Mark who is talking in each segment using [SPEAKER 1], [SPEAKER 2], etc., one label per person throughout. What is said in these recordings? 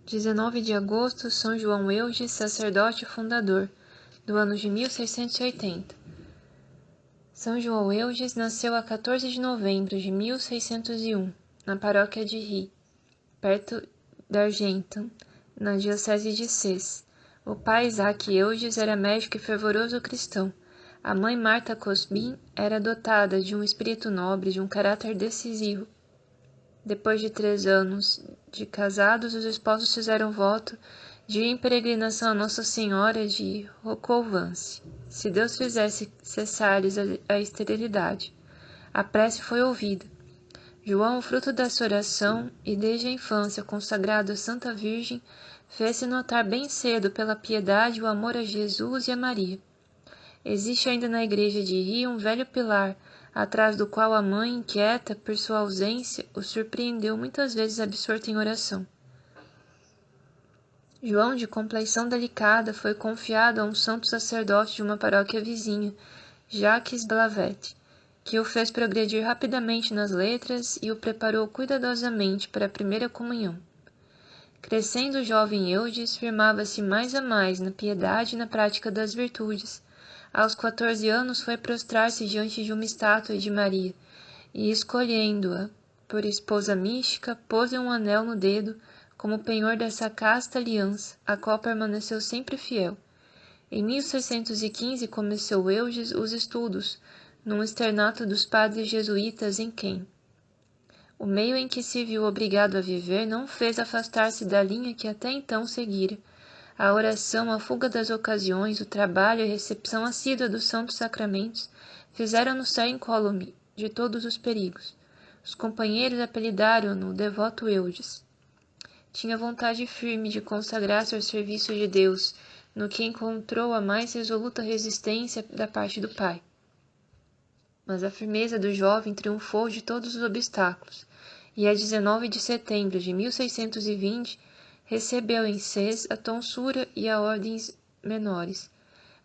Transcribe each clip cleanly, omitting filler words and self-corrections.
[SPEAKER 1] 19 de agosto, São João Eudes, sacerdote fundador, do ano de 1680. São João Eudes nasceu a 14 de novembro de 1601, na paróquia de Ri, perto de Argentan, na diocese de Sés. O pai Isaac Eudes era médico e fervoroso cristão. A mãe Marta Cosbin era dotada de um espírito nobre, de um caráter decisivo. Depois de 3 anos de casados, os esposos fizeram voto de ir em peregrinação a Nossa Senhora de Roccovance, se Deus fizesse cessar-lhes a esterilidade. A prece foi ouvida. João, o fruto dessa oração, e desde a infância consagrado à Santa Virgem, fez-se notar bem cedo pela piedade e o amor a Jesus e a Maria. Existe ainda na igreja de Rio um velho pilar, atrás do qual a mãe, inquieta por sua ausência, o surpreendeu muitas vezes absorto em oração. João, de complexão delicada, foi confiado a um santo sacerdote de uma paróquia vizinha, Jacques Blavet, que o fez progredir rapidamente nas letras e o preparou cuidadosamente para a primeira comunhão. Crescendo o jovem Eudes, firmava-se mais a mais na piedade e na prática das virtudes. Aos 14 anos foi prostrar-se diante de uma estátua de Maria, e, escolhendo-a por esposa mística, pôs-lhe um anel no dedo, como penhor dessa casta aliança, a qual permaneceu sempre fiel. Em 1615 começou Eudes os estudos, num externato dos padres jesuítas em Caen. O meio em que se viu obrigado a viver não fez afastar-se da linha que até então seguira. A oração, a fuga das ocasiões, o trabalho e a recepção assídua dos santos sacramentos fizeram-no ser incólume de todos os perigos. Os companheiros apelidaram-no devoto Eudes. Tinha vontade firme de consagrar-se ao serviço de Deus, no que encontrou a mais resoluta resistência da parte do pai. Mas a firmeza do jovem triunfou de todos os obstáculos, e a 19 de setembro de 1620 recebeu em Sés a tonsura e a ordens menores.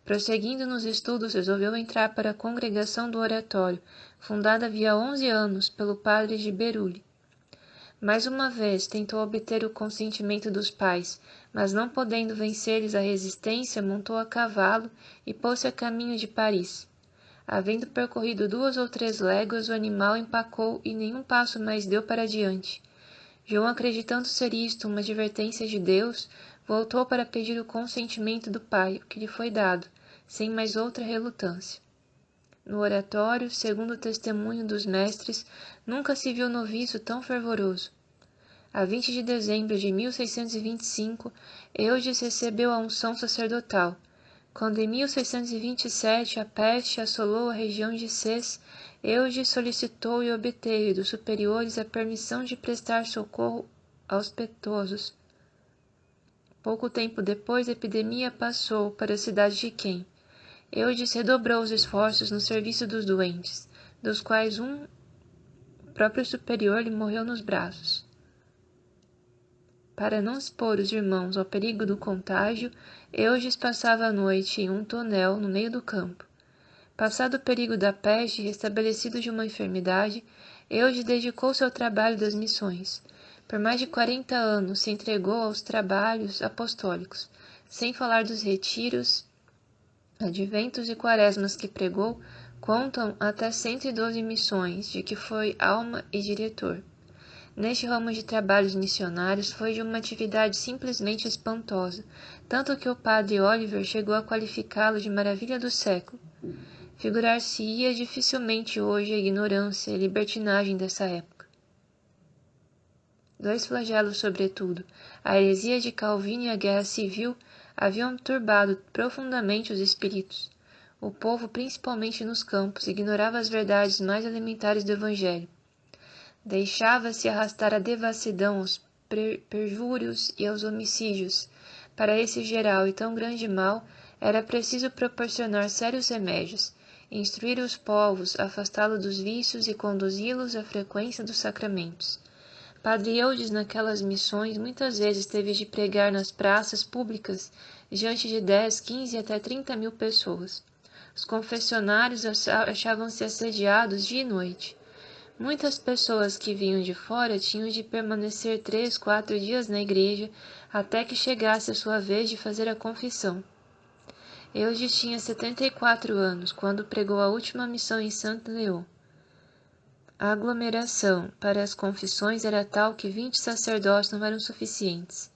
[SPEAKER 1] Prosseguindo nos estudos, resolveu entrar para a congregação do Oratório, fundada havia 11 anos pelo padre de Berulle. Mais uma vez tentou obter o consentimento dos pais, mas não podendo vencer-lhes a resistência, montou a cavalo e pôs-se a caminho de Paris. Havendo percorrido 2 ou 3 léguas, o animal empacou e nenhum passo mais deu para diante. João, acreditando ser isto uma advertência de Deus, voltou para pedir o consentimento do pai, o que lhe foi dado, sem mais outra relutância. No oratório, segundo o testemunho dos mestres, nunca se viu noviço tão fervoroso. A 20 de dezembro de 1625, Eudes recebeu a unção sacerdotal. Quando em 1627 a peste assolou a região de Sés, Eudes solicitou e obteve dos superiores a permissão de prestar socorro aos petosos. Pouco tempo depois, a epidemia passou para a cidade de Caen. Eudes redobrou os esforços no serviço dos doentes, dos quais o próprio superior lhe morreu nos braços. Para não expor os irmãos ao perigo do contágio, Eudes passava a noite em um tonel no meio do campo. Passado o perigo da peste e restabelecido de uma enfermidade, Eudes dedicou-se ao trabalho das missões. Por mais de 40 anos se entregou aos trabalhos apostólicos, sem falar dos retiros, adventos e quaresmas que pregou, contam até 112 missões, de que foi alma e diretor. Neste ramo de trabalhos missionários foi de uma atividade simplesmente espantosa, tanto que o padre Oliver chegou a qualificá-lo de maravilha do século. Figurar-se-ia dificilmente hoje a ignorância e libertinagem dessa época. 2 flagelos, sobretudo, a heresia de Calvino e a guerra civil, haviam turbado profundamente os espíritos. O povo, principalmente nos campos, ignorava as verdades mais elementares do Evangelho. Deixava-se arrastar à devassidão, aos perjúrios e aos homicídios. Para esse geral e tão grande mal, era preciso proporcionar sérios remédios, instruir os povos, afastá-los dos vícios e conduzi-los à frequência dos sacramentos. Padre Eudes, naquelas missões, muitas vezes teve de pregar nas praças públicas diante de 10, 15 até 30 mil pessoas. Os confessionários achavam-se assediados dia e noite. Muitas pessoas que vinham de fora tinham de permanecer 3, 4 dias na igreja até que chegasse a sua vez de fazer a confissão. Eudes tinha 74 anos quando pregou a última missão em Saint-Léon. A aglomeração para as confissões era tal que 20 sacerdotes não eram suficientes.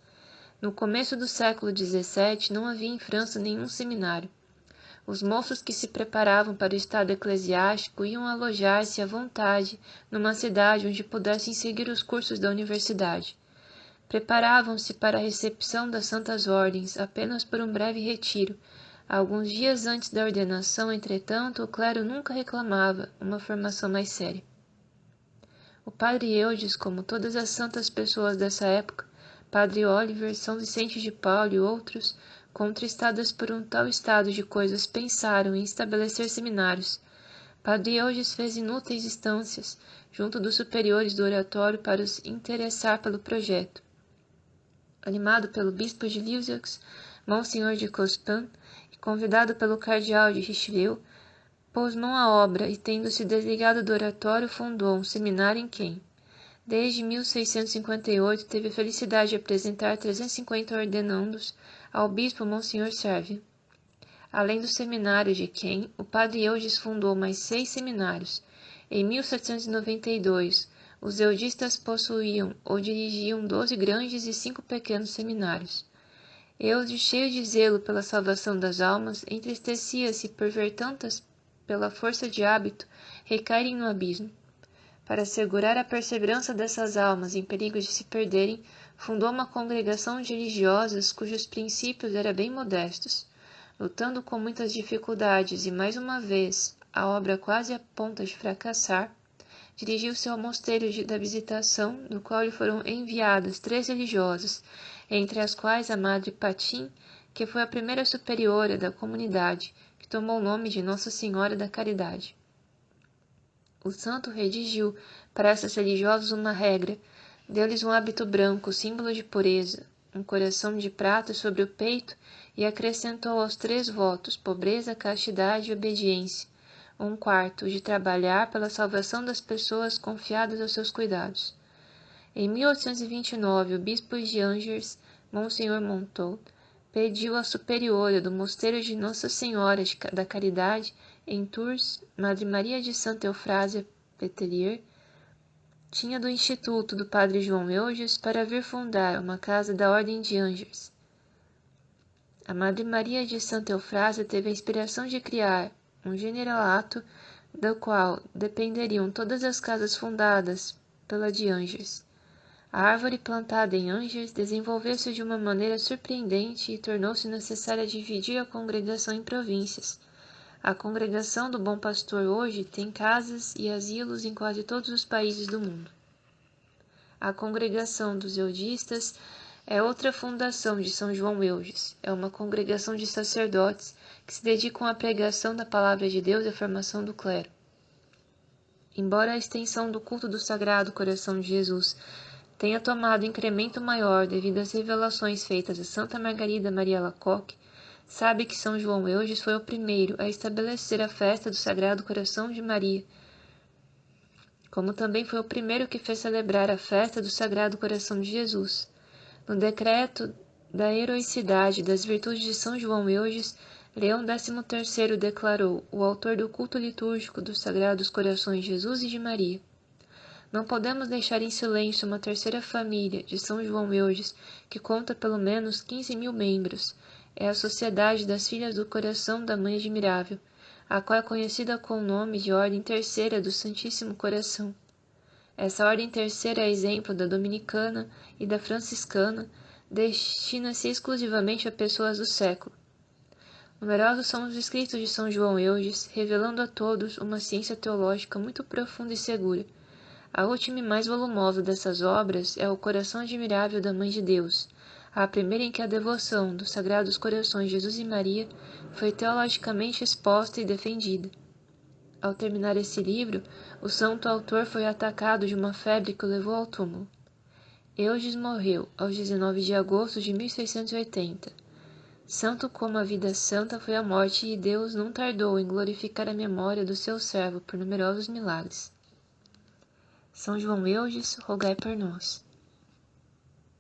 [SPEAKER 1] No começo do século XVII não havia em França nenhum seminário. Os moços que se preparavam para o estado eclesiástico iam alojar-se à vontade numa cidade onde pudessem seguir os cursos da universidade. Preparavam-se para a recepção das santas ordens apenas por um breve retiro. Alguns dias antes da ordenação, entretanto, o clero nunca reclamava uma formação mais séria. O padre Eudes, como todas as santas pessoas dessa época, padre Oliver, São Vicente de Paulo e outros, contristadas por um tal estado de coisas, pensaram em estabelecer seminários. Padre Eudes fez inúteis instâncias junto dos superiores do oratório para os interessar pelo projeto. Animado pelo bispo de Lisieux, Monsenhor de Cospin, e convidado pelo cardeal de Richelieu, pôs mão à obra e, tendo-se desligado do oratório, fundou um seminário em Caen. Desde 1658 teve a felicidade de apresentar 350 ordenandos ao bispo Monsenhor Servio. Além do seminário de Caen, o padre Eudes fundou mais 6 seminários. Em 1792, os eudistas possuíam ou dirigiam 12 grandes e 5 pequenos seminários. Eudes, cheio de zelo pela salvação das almas, entristecia-se por ver tantas, pela força de hábito, recaírem no abismo. Para assegurar a perseverança dessas almas em perigo de se perderem, fundou uma congregação de religiosas cujos princípios eram bem modestos. Lutando com muitas dificuldades e, mais uma vez, a obra quase a ponto de fracassar, dirigiu-se ao mosteiro da Visitação, do qual lhe foram enviadas 3 religiosas, entre as quais a Madre Patim, que foi a primeira superiora da comunidade, que tomou o nome de Nossa Senhora da Caridade. O santo redigiu para essas religiosas uma regra, deu-lhes um hábito branco, símbolo de pureza, um coração de prata sobre o peito e acrescentou aos 3 votos, pobreza, castidade e obediência, um quarto, de trabalhar pela salvação das pessoas confiadas aos seus cuidados. Em 1829, o bispo de Angers, Monsenhor Montaut, pediu à superiora do mosteiro de Nossa Senhora da Caridade, em Tours, Madre Maria de Santa Eufrásia Petelier, tinha do Instituto do padre João Eudes para vir fundar uma casa da Ordem de Angers. A Madre Maria de Santa Eufrásia teve a inspiração de criar um generalato do qual dependeriam todas as casas fundadas pela de Angers. A árvore plantada em Angers desenvolveu-se de uma maneira surpreendente e tornou-se necessária dividir a congregação em províncias. A Congregação do Bom Pastor hoje tem casas e asilos em quase todos os países do mundo. A Congregação dos Eudistas é outra fundação de São João Eudes. É uma congregação de sacerdotes que se dedicam à pregação da Palavra de Deus e à formação do clero. Embora a extensão do culto do Sagrado Coração de Jesus tenha tomado incremento maior devido às revelações feitas a Santa Margarida Maria Alacoque, sabe que São João Eudes foi o primeiro a estabelecer a festa do Sagrado Coração de Maria, como também foi o primeiro que fez celebrar a festa do Sagrado Coração de Jesus. No decreto da heroicidade das virtudes de São João Eudes, Leão XIII declarou o autor do culto litúrgico dos Sagrados Corações de Jesus e de Maria. Não podemos deixar em silêncio uma terceira família de São João Eudes, que conta pelo menos 15.000 membros. É a Sociedade das Filhas do Coração da Mãe Admirável, a qual é conhecida com o nome de Ordem Terceira do Santíssimo Coração. Essa Ordem Terceira é exemplo da Dominicana e da Franciscana, destina-se exclusivamente a pessoas do século. Numerosos são os escritos de São João Eudes, revelando a todos uma ciência teológica muito profunda e segura. A última e mais volumosa dessas obras é o Coração Admirável da Mãe de Deus, a primeira em que a devoção dos Sagrados Corações de Jesus e Maria foi teologicamente exposta e defendida. Ao terminar esse livro, o santo autor foi atacado de uma febre que o levou ao túmulo. Eudes morreu aos 19 de agosto de 1680. Santo como a vida santa foi a morte, e Deus não tardou em glorificar a memória do seu servo por numerosos milagres. São João Eudes, rogai por nós.